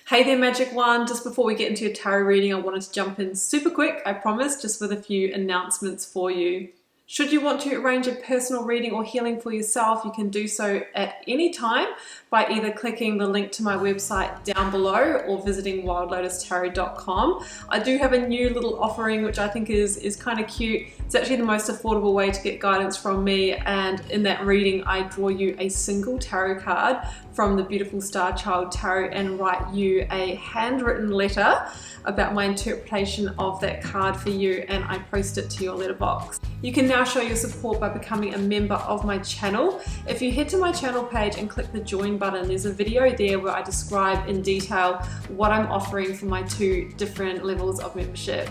Hey there, Magic One. Just before we get into your tarot reading, I wanted to jump in super quick, I promise, just with a few announcements for you. Should you want to arrange a personal reading or healing for yourself, you can do so at any time by either clicking the link to my website down below or visiting wildlotustarot.com. I do have a new little offering which I think is kind of cute. It's actually the most affordable way to get guidance from me, and in that reading I draw you a single tarot card from the beautiful Star Child Tarot and write you a handwritten letter about my interpretation of that card for you, and I post it to your letterbox. You can now show your support by becoming a member of my channel. If you head to my channel page and click the join button, there's a video there where I describe in detail what I'm offering for my two different levels of membership.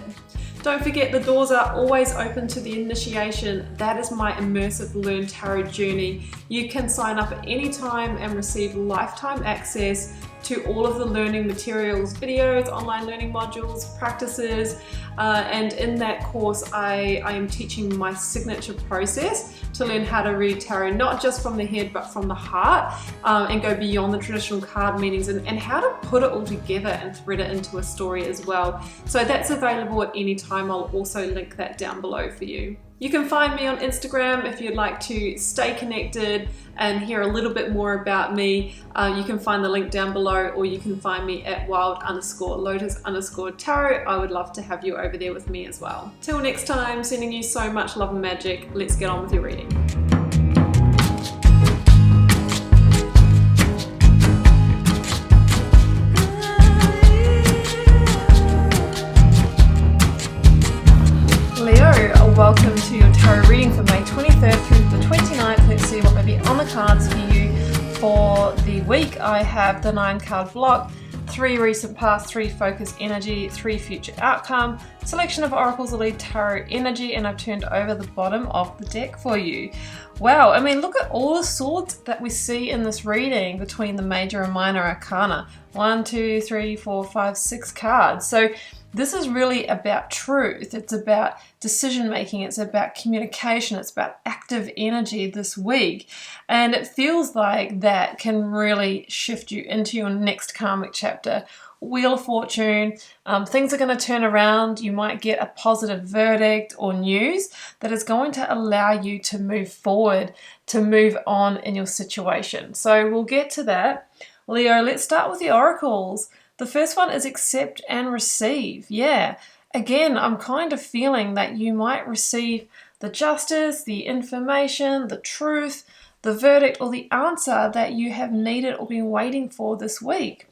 Don't forget, the doors are always open to the initiation. That is my immersive Learn Tarot journey. You can sign up at any time and receive lifetime access to all of the learning materials, videos, online learning modules, practices, and in that course I am teaching my signature process to learn how to read tarot, not just from the head but from the heart, and go beyond the traditional card meanings, and how to put it all together and thread it into a story as well. So that's available at any time. I'll also link that down below for you. You can find me on Instagram if you'd like to stay connected and hear a little bit more about me. You can find the link down below, or you can find me at wild_lotus_tarot. I would love to have you over there with me as well. Till next time, sending you so much love and magic. Let's get on with your reading. Welcome to your tarot reading for May 23rd through the 29th. Let's see what may be on the cards for you for the week. I have the 9-card block, 3 recent past, 3 focus energy, 3 future outcome, selection of oracles of lead tarot energy, and I've turned over the bottom of the deck for you. Wow, I mean, look at all the swords that we see in this reading between the major and minor arcana. 1, 2, 3, 4, 5, 6 cards. So this is really about truth. It's about decision making. It's about communication. It's about active energy this week. And it feels like that can really shift you into your next karmic chapter. Wheel of Fortune, things are going to turn around. You might get a positive verdict or news that is going to allow you to move forward, to move on in your situation. So we'll get to that. Leo, let's start with the oracles. The first one is accept and receive. Yeah, again, I'm kind of feeling that you might receive the justice, the information, the truth, the verdict, or the answer that you have needed or been waiting for this week.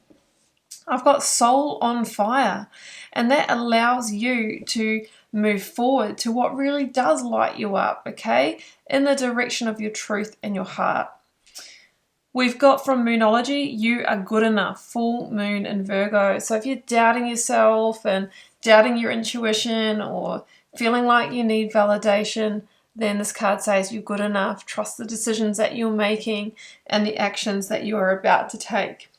I've got soul on fire, and that allows you to move forward to what really does light you up, okay, in the direction of your truth and your heart. We've got from Moonology, you are good enough, full moon in Virgo. So if you're doubting yourself and doubting your intuition or feeling like you need validation, then this card says you're good enough. Trust the decisions that you're making and the actions that you are about to take.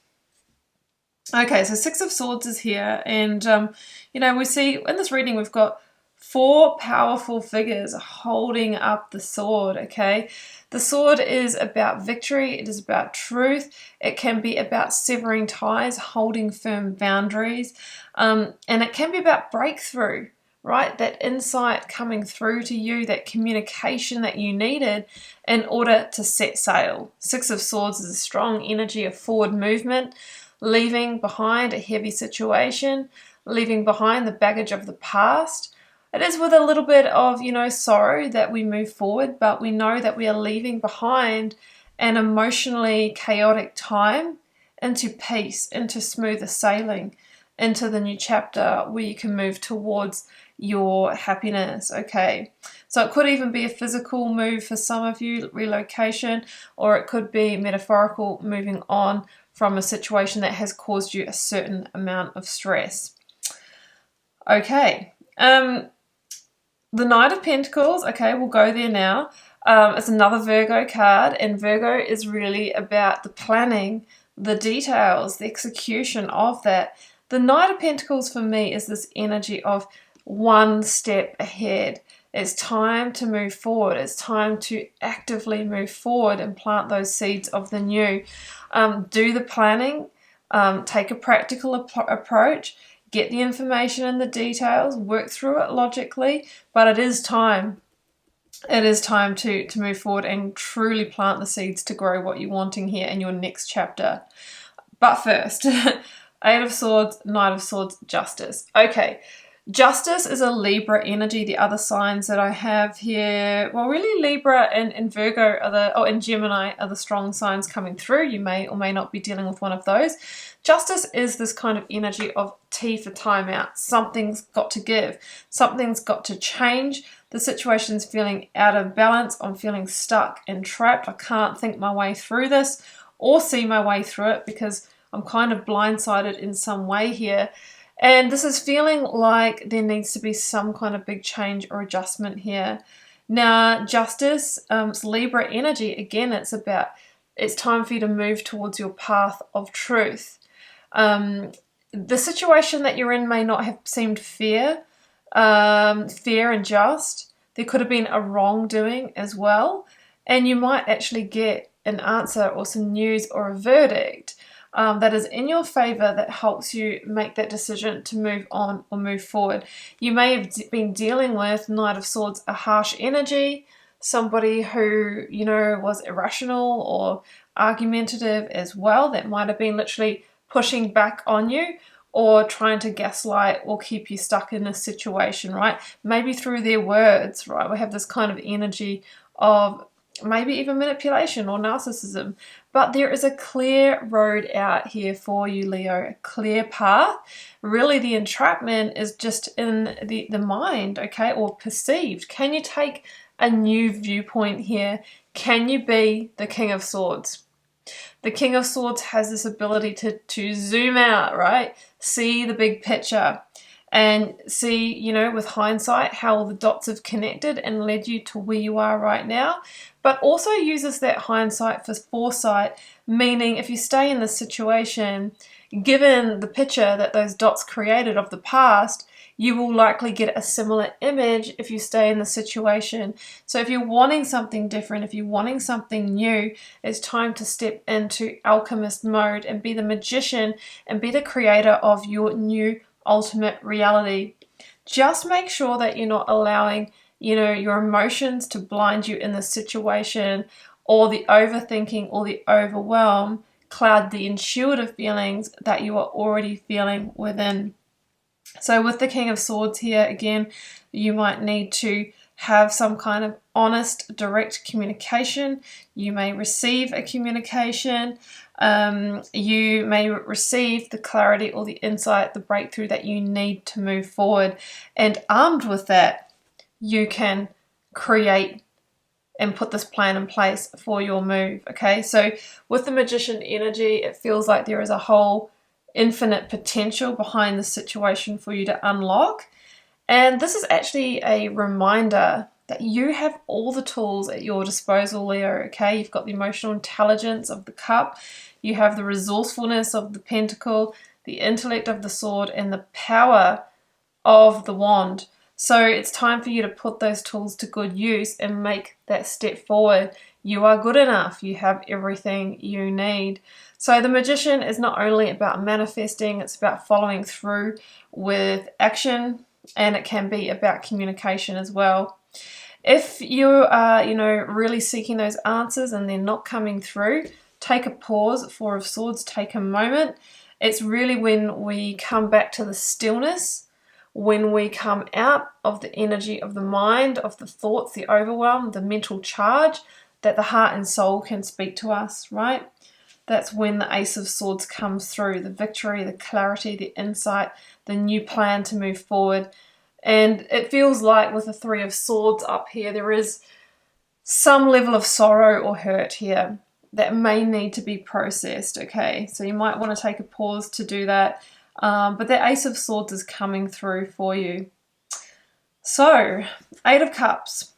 Okay, so 6 of Swords is here, and we see in this reading we've got 4 powerful figures holding up the sword, okay? The sword is about victory, it is about truth, it can be about severing ties, holding firm boundaries, and it can be about breakthrough, right? That insight coming through to you, that communication that you needed in order to set sail. 6 of Swords is a strong energy of forward movement, leaving behind a heavy situation, leaving behind the baggage of the past. It is with a little bit of, sorrow that we move forward, but we know that we are leaving behind an emotionally chaotic time into peace, into smoother sailing, into the new chapter where you can move towards your happiness, okay? So it could even be a physical move for some of you, relocation, or it could be metaphorical, moving on from a situation that has caused you a certain amount of stress. Okay. The Knight of Pentacles, okay, we'll go there now. It's another Virgo card, and Virgo is really about the planning, the details, the execution of that. The Knight of Pentacles for me is this energy of one step ahead. It's time to move forward. It's time to actively move forward and plant those seeds of the new. Do the planning, Take a practical approach, get the information and the details, work through it logically, but it is time. It is time to move forward and truly plant the seeds to grow what you're wanting here in your next chapter. But first, Eight of Swords, Knight of Swords, Justice. Okay, Justice is a Libra energy. The other signs that I have here, well, really Libra and Virgo are and Gemini are the strong signs coming through. You may or may not be dealing with one of those. Justice is this kind of energy of T for timeout. Something's got to give. Something's got to change. The situation's feeling out of balance. I'm feeling stuck and trapped. I can't think my way through this or see my way through it because I'm kind of blindsided in some way here. And this is feeling like there needs to be some kind of big change or adjustment here. Now, Justice, it's Libra energy. Again, it's time for you to move towards your path of truth. The situation that you're in may not have seemed fair and just. There could have been a wrongdoing as well. And you might actually get an answer or some news or a verdict that is in your favor that helps you make that decision to move on or move forward. You may have been dealing with Knight of Swords, a harsh energy, somebody who, was irrational or argumentative as well, that might have been literally pushing back on you or trying to gaslight or keep you stuck in a situation, right? Maybe through their words, right? We have this kind of energy of maybe even manipulation or narcissism. But there is a clear road out here for you, Leo, a clear path. Really, the entrapment is just in the mind, okay, or perceived. Can you take a new viewpoint here? Can you be the King of Swords? The King of Swords has this ability to zoom out, right? See the big picture and see, with hindsight, how the dots have connected and led you to where you are right now. But also uses that hindsight for foresight, meaning if you stay in this situation, given the picture that those dots created of the past, you will likely get a similar image if you stay in the situation. So if you're wanting something different, if you're wanting something new, it's time to step into alchemist mode and be the magician and be the creator of your new ultimate reality. Just make sure that you're not allowing your emotions to blind you in this situation, or the overthinking or the overwhelm cloud the intuitive feelings that you are already feeling within. So with the King of Swords here, again, you might need to have some kind of honest, direct communication. You may receive a communication. You may receive the clarity or the insight, the breakthrough that you need to move forward. And armed with that, you can create and put this plan in place for your move, okay? So with the Magician energy, it feels like there is a whole infinite potential behind the situation for you to unlock. And this is actually a reminder that you have all the tools at your disposal, Leo, okay? You've got the emotional intelligence of the cup, you have the resourcefulness of the pentacle, the intellect of the sword, and the power of the wand. So it's time for you to put those tools to good use and make that step forward. You are good enough. You have everything you need. So the Magician is not only about manifesting, it's about following through with action, and it can be about communication as well. If you are, really seeking those answers and they're not coming through, take a pause. Four of Swords, take a moment. It's really when we come back to the stillness, when we come out of the energy of the mind, of the thoughts, the overwhelm, the mental charge, that the heart and soul can speak to us, right? That's when the Ace of Swords comes through, the victory, the clarity, the insight, the new plan to move forward. And it feels like with the Three of Swords up here, there is some level of sorrow or hurt here that may need to be processed, okay? So you might want to take a pause to do that. But the Ace of Swords is coming through for you. So, Eight of Cups.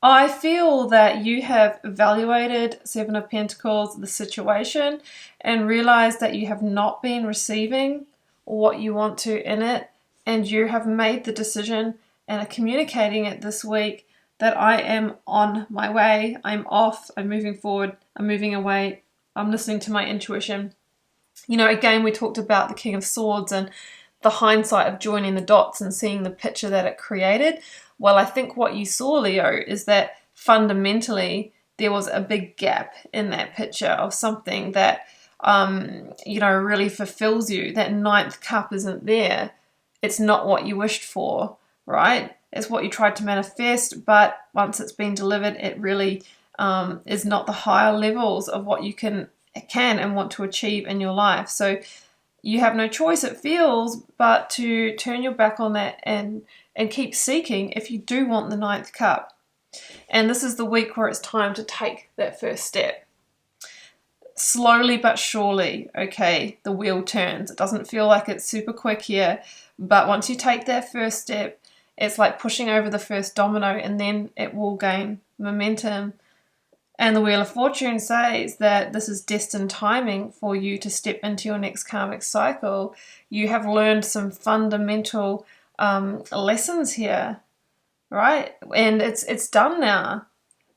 I feel that you have evaluated Seven of Pentacles, the situation, and realized that you have not been receiving what you want to in it, and you have made the decision and are communicating it this week that I am on my way, I'm off, I'm moving forward, I'm moving away, I'm listening to my intuition. You know, again, we talked about the King of Swords and the hindsight of joining the dots and seeing the picture that it created. Well, I think what you saw, Leo, is that fundamentally there was a big gap in that picture of something that, you know, really fulfills you. That ninth cup isn't there. It's not what you wished for, right? It's what you tried to manifest, but once it's been delivered, it really is not the higher levels of what you can and want to achieve in your life. So you have no choice, it feels, but to turn your back on that and keep seeking if you do want the ninth cup. And this is the week where it's time to take that first step. Slowly but surely, okay, the wheel turns. It doesn't feel like it's super quick here, but once you take that first step, it's like pushing over the first domino, and then it will gain momentum. And the Wheel of Fortune says that this is destined timing for you to step into your next karmic cycle. You have learned some fundamental lessons here, right? And it's done now.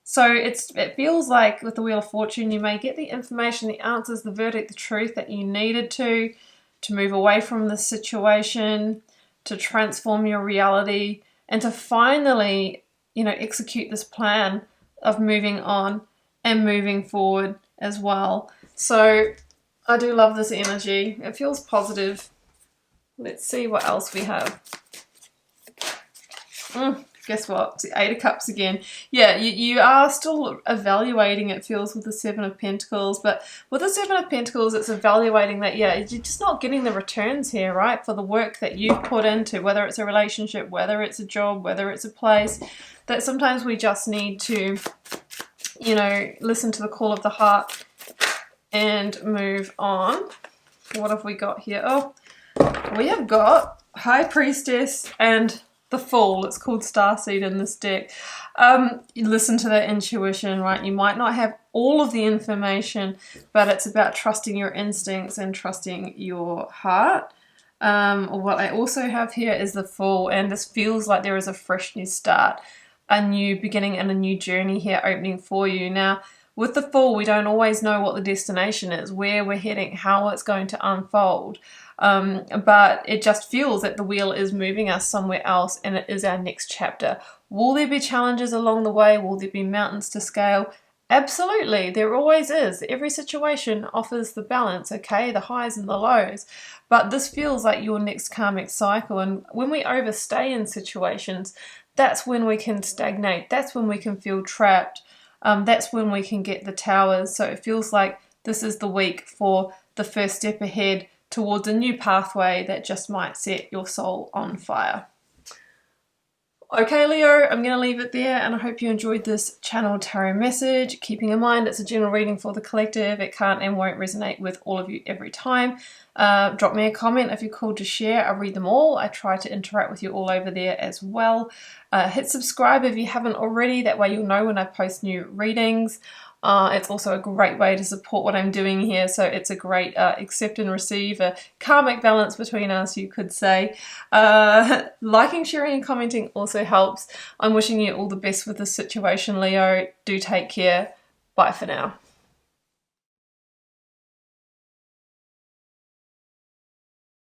So it feels like with the Wheel of Fortune, you may get the information, the answers, the verdict, the truth that you needed to move away from this situation, to transform your reality, and to finally, you know, execute this plan of moving on and moving forward as well. So I do love this energy. It feels positive. Let's see what else we have. Guess what? It's the Eight of Cups again. Yeah, you are still evaluating, it feels, with the Seven of Pentacles. But with the Seven of Pentacles, it's evaluating that, yeah, you're just not getting the returns here, right? For the work that you've put into, whether it's a relationship, whether it's a job, whether it's a place. That sometimes we just need to, you know, listen to the call of the heart and move on. What have we got here? Oh, we have got High Priestess and the Fool. It's called Starseed in this deck. You listen to that intuition, right? You might not have all of the information, but it's about trusting your instincts and trusting your heart. What I also have here is the Fool, and this feels like there is a fresh new start, a new beginning and a new journey here opening for you. Now, with the Fool, we don't always know what the destination is, where we're heading, how it's going to unfold. But it just feels that the wheel is moving us somewhere else, and it is our next chapter. Will there be challenges along the way? Will there be mountains to scale? Absolutely, there always is. Every situation offers the balance, okay, the highs and the lows. But this feels like your next karmic cycle, and when we overstay in situations, that's when we can stagnate. That's when we can feel trapped. That's when we can get the towers. So it feels like this is the week for the first step ahead towards a new pathway that just might set your soul on fire. Okay, Leo, I'm going to leave it there, and I hope you enjoyed this channel tarot message. Keeping in mind it's a general reading for the collective. It can't and won't resonate with all of you every time. Drop me a comment if you're called to share. I read them all. I try to interact with you all over there as well. Hit subscribe if you haven't already. That way you'll know when I post new readings. It's also a great way to support what I'm doing here, so it's a great accept and receive, a karmic balance between us, you could say. Liking, sharing and commenting also helps. I'm wishing you all the best with this situation, Leo. Do take care. Bye for now.